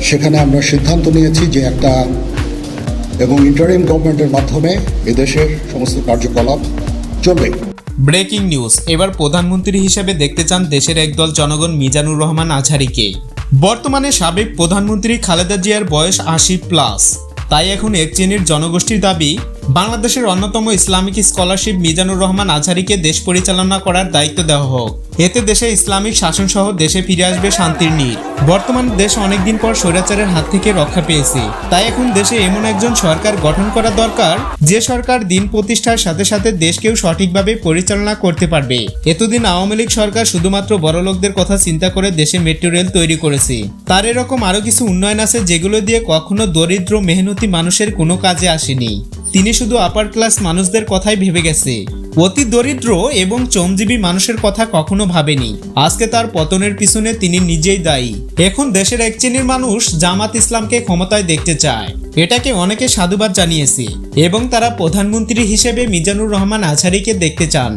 সেখানে আমরা সিদ্ধান্ত নিয়েছি যে একটা এবং ইন্টারিম গভর্নমেন্টের মাধ্যমে এদেশের সমস্ত কার্যকলাপ চলবে। ব্রেকিং নিউজ, এবার প্রধানমন্ত্রী হিসেবে দেখতে চান দেশের একদল জনগণ মিজানুর রহমান আজহারীকে। বর্তমানে সাবেক প্রধানমন্ত্রী খালেদা জিয়ার বয়স 80+। তাই এখন এক শ্রেণীর জনগোষ্ঠীর দাবি বাংলাদেশের অন্যতম ইসলামিক স্কলারশিপ মিজানুর রহমান আজহারীকে দেশ পরিচালনা করার দায়িত্ব দেওয়া হোক। এতে দেশে ইসলামিক শাসন সহ দেশে ফিরে আসবে শান্তির নীড়। বর্তমানে দেশ অনেকদিন পর স্বৈরাচারের হাত থেকে রক্ষা পেয়েছে, তাই এখন দেশে এমন একজন সরকার গঠন করা দরকার যে সরকার দিন প্রতিষ্ঠার সাথে সাথে দেশকেও সঠিকভাবে পরিচালনা করতে পারবে। এতদিন আওয়ামী লীগ সরকার শুধুমাত্র বড়লোকদের কথা চিন্তা করে দেশে মেট্রো রেল তৈরি করেছে। তার এরকম আরো কিছু উন্নয়ন আছে যেগুলো দিয়ে কখনো দরিদ্র মেহনতি মানুষের কোনো কাজে আসেনি। তিনি শুধু আপার ক্লাস মানুষদের কথাই ভেবে গেছে, অতি দরিদ্র এবং শ্রমজীবী মানুষের কথা কখনো ভাবেনি। আজকে তার পতনের পিছনে তিনি নিজেই দায়ী। এখন দেশের এক শ্রেণীর মানুষ জামাত ইসলামকে ক্ষমতায় দেখতে চায়, এটাকে অনেকে সাধুবাদ জানিয়েছে এবং তারা প্রধানমন্ত্রী হিসেবে মিজানুর রহমান আজহারীকে দেখতে চান।